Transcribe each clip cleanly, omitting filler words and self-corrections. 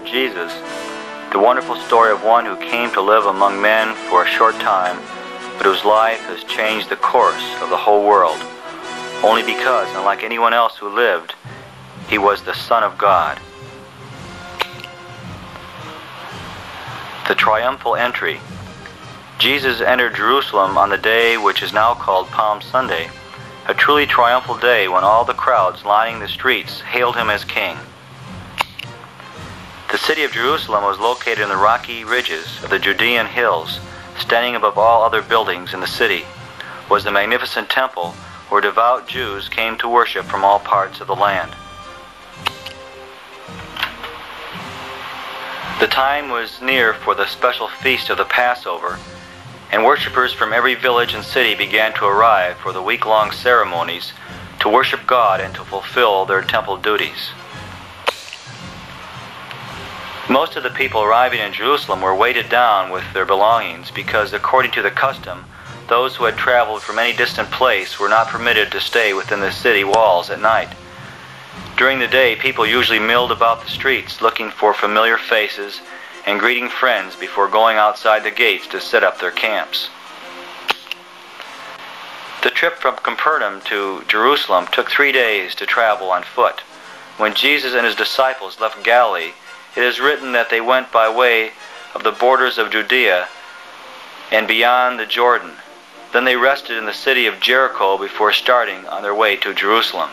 of Jesus, the wonderful story of one who came to live among men for a short time, but whose life has changed the course of the whole world, only because, unlike anyone else who lived, he was the Son of God. The Triumphal Entry. Jesus entered Jerusalem on the day which is now called Palm Sunday, a truly triumphal day when all the crowds lining the streets hailed him as king. The city of Jerusalem was located in the rocky ridges of the Judean hills. Standing above all other buildings in the city was the magnificent temple where devout Jews came to worship from all parts of the land. The time was near for the special feast of the Passover, and worshipers from every village and city began to arrive for the week-long ceremonies to worship God and to fulfill their temple duties. Most of the people arriving in Jerusalem were weighted down with their belongings because, according to the custom, those who had traveled from any distant place were not permitted to stay within the city walls at night. During the day, people usually milled about the streets looking for familiar faces and greeting friends before going outside the gates to set up their camps. The trip from Capernaum to Jerusalem took 3 days to travel on foot. When Jesus and his disciples left Galilee, it is written that they went by way of the borders of Judea and beyond the Jordan. Then they rested in the city of Jericho before starting on their way to Jerusalem.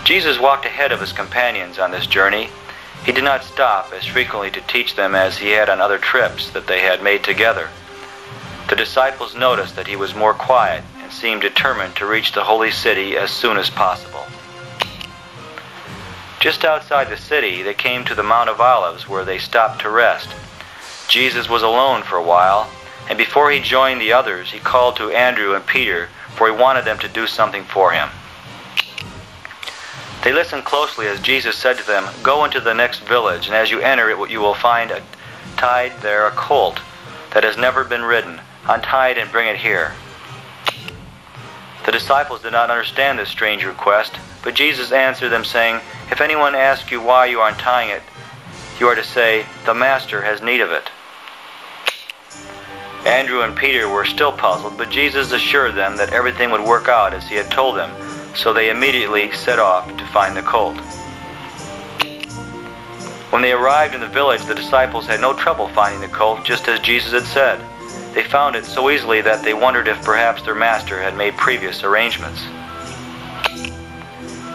Jesus walked ahead of his companions on this journey. He did not stop as frequently to teach them as he had on other trips that they had made together. The disciples noticed that he was more quiet and seemed determined to reach the holy city as soon as possible. Just outside the city, they came to the Mount of Olives, where they stopped to rest. Jesus was alone for a while, and before he joined the others, he called to Andrew and Peter, for he wanted them to do something for him. They listened closely as Jesus said to them, "Go into the next village, and as you enter it, you will find tied there a colt that has never been ridden. Untie it and bring it here." The disciples did not understand this strange request, but Jesus answered them, saying, "If anyone asks you why you are untying it, you are to say, 'The Master has need of it.'" Andrew and Peter were still puzzled, but Jesus assured them that everything would work out as he had told them, so they immediately set off to find the colt. When they arrived in the village, the disciples had no trouble finding the colt, just as Jesus had said. They found it so easily that they wondered if perhaps their master had made previous arrangements.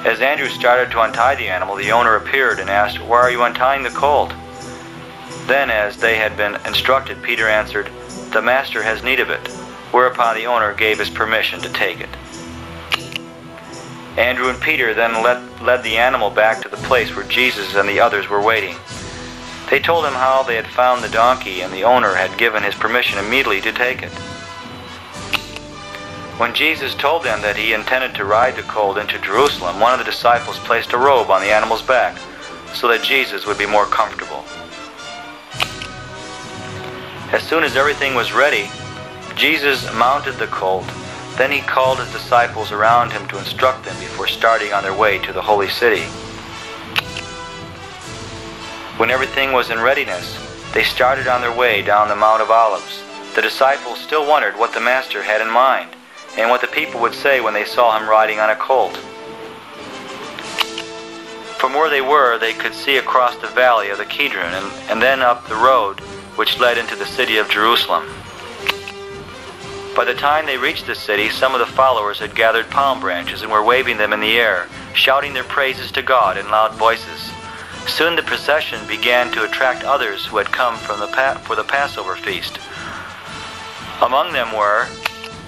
As Andrew started to untie the animal, the owner appeared and asked, "Why are you untying the colt?" Then, as they had been instructed, Peter answered, "The master has need of it," whereupon the owner gave his permission to take it. Andrew and Peter then led the animal back to the place where Jesus and the others were waiting. They told him how they had found the donkey, and the owner had given his permission immediately to take it. When Jesus told them that he intended to ride the colt into Jerusalem, one of the disciples placed a robe on the animal's back so that Jesus would be more comfortable. As soon as everything was ready, Jesus mounted the colt. Then he called his disciples around him to instruct them before starting on their way to the holy city. When everything was in readiness, they started on their way down the Mount of Olives. The disciples still wondered what the Master had in mind, and what the people would say when they saw him riding on a colt. From where they were, they could see across the valley of the Kidron and then up the road which led into the city of Jerusalem. By the time they reached the city, some of the followers had gathered palm branches and were waving them in the air, shouting their praises to God in loud voices. Soon the procession began to attract others who had come for the Passover feast. Among them were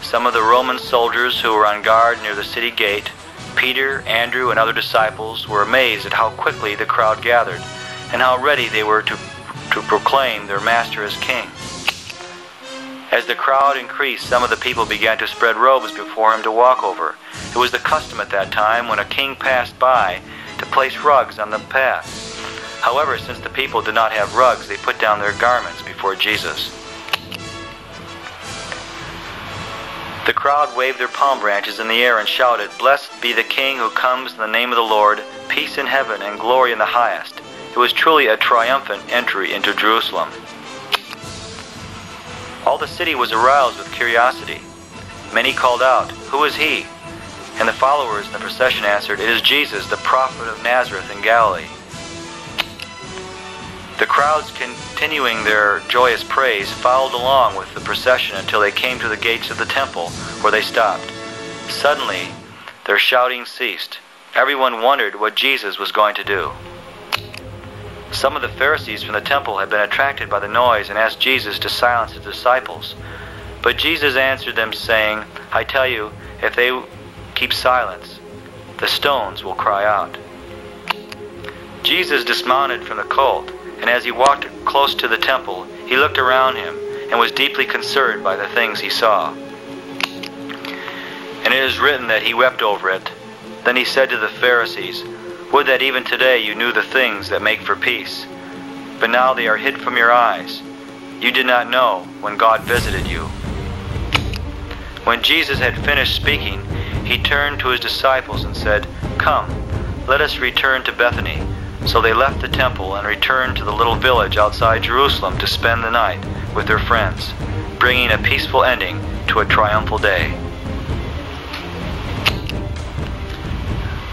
some of the Roman soldiers who were on guard near the city gate. Peter, Andrew, and other disciples were amazed at how quickly the crowd gathered and how ready they were to proclaim their master as king. As the crowd increased, some of the people began to spread robes before him to walk over. It was the custom at that time, when a king passed by, to place rugs on the path. However, since the people did not have rugs, they put down their garments before Jesus. The crowd waved their palm branches in the air and shouted, "Blessed be the King who comes in the name of the Lord, peace in heaven and glory in the highest." It was truly a triumphant entry into Jerusalem. All the city was aroused with curiosity. Many called out, "Who is he?" And the followers in the procession answered, "It is Jesus, the prophet of Nazareth in Galilee." The crowds, continuing their joyous praise, followed along with the procession until they came to the gates of the temple, where they stopped. Suddenly, their shouting ceased. Everyone wondered what Jesus was going to do. Some of the Pharisees from the temple had been attracted by the noise and asked Jesus to silence his disciples. But Jesus answered them, saying, "I tell you, if they keep silence, the stones will cry out." Jesus dismounted from the colt, and as he walked close to the temple, he looked around him and was deeply concerned by the things he saw. And it is written that he wept over it. Then he said to the Pharisees, "Would that even today you knew the things that make for peace. But now they are hid from your eyes. You did not know when God visited you." When Jesus had finished speaking, he turned to his disciples and said, "Come, let us return to Bethany." So they left the temple and returned to the little village outside Jerusalem to spend the night with their friends, bringing a peaceful ending to a triumphal day.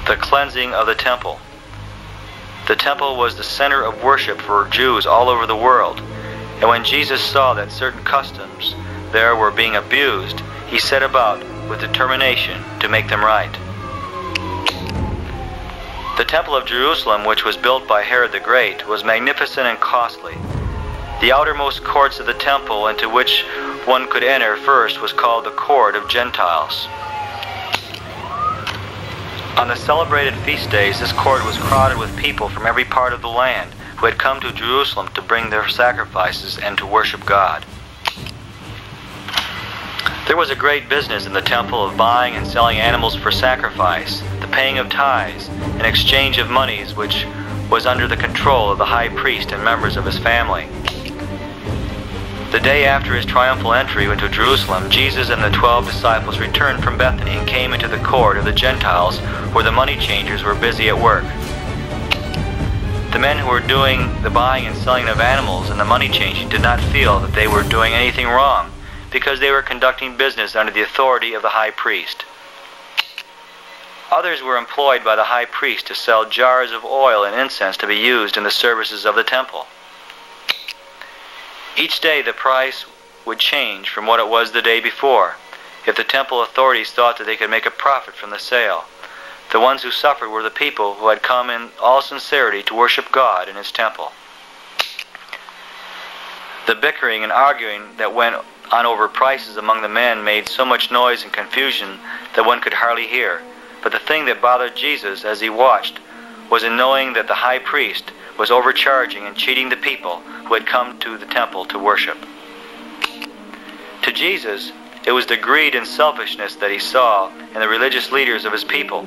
The cleansing of the temple. The temple was the center of worship for Jews all over the world, and when Jesus saw that certain customs there were being abused, he set about with determination to make them right. The Temple of Jerusalem, which was built by Herod the Great, was magnificent and costly. The outermost courts of the temple, into which one could enter first, was called the Court of Gentiles. On the celebrated feast days, this court was crowded with people from every part of the land who had come to Jerusalem to bring their sacrifices and to worship God. There was a great business in the temple of buying and selling animals for sacrifice, the paying of tithes, and exchange of monies, which was under the control of the high priest and members of his family. The day after his triumphal entry into Jerusalem, Jesus and the 12 disciples returned from Bethany and came into the court of the Gentiles, where the money changers were busy at work. The men who were doing the buying and selling of animals and the money changing did not feel that they were doing anything wrong, because they were conducting business under the authority of the high priest. Others were employed by the high priest to sell jars of oil and incense to be used in the services of the temple. Each day the price would change from what it was the day before, if the temple authorities thought that they could make a profit from the sale. The ones who suffered were the people who had come in all sincerity to worship God in his temple. The bickering and arguing that went on over prices among the men made so much noise and confusion that one could hardly hear. But the thing that bothered Jesus as he watched was in knowing that the high priest was overcharging and cheating the people who had come to the temple to worship. To Jesus, it was the greed and selfishness that he saw in the religious leaders of his people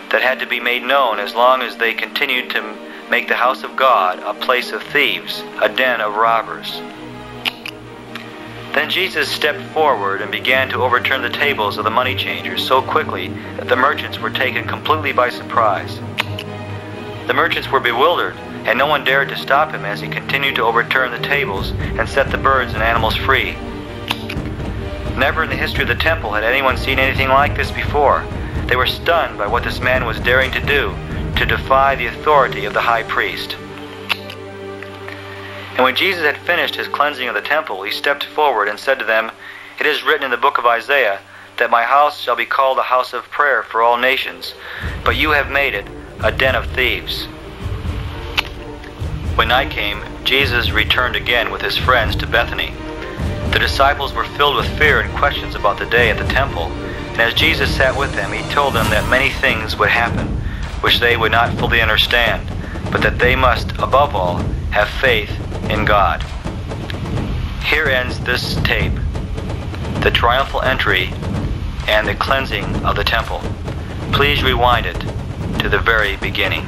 that had to be made known as long as they continued to make the house of God a place of thieves, a den of robbers. Then Jesus stepped forward and began to overturn the tables of the money changers so quickly that the merchants were taken completely by surprise. The merchants were bewildered, and no one dared to stop him as he continued to overturn the tables and set the birds and animals free. Never in the history of the temple had anyone seen anything like this before. They were stunned by what this man was daring to do, to defy the authority of the high priest. And when Jesus had finished his cleansing of the temple, he stepped forward and said to them, "It is written in the book of Isaiah that my house shall be called a house of prayer for all nations, but you have made it a den of thieves." When night came, Jesus returned again with his friends to Bethany. The disciples were filled with fear and questions about the day at the temple, and as Jesus sat with them, he told them that many things would happen, which they would not fully understand, but that they must, above all, have faith in God. Here ends this tape, the triumphal entry and the cleansing of the temple. Please rewind it to the very beginning.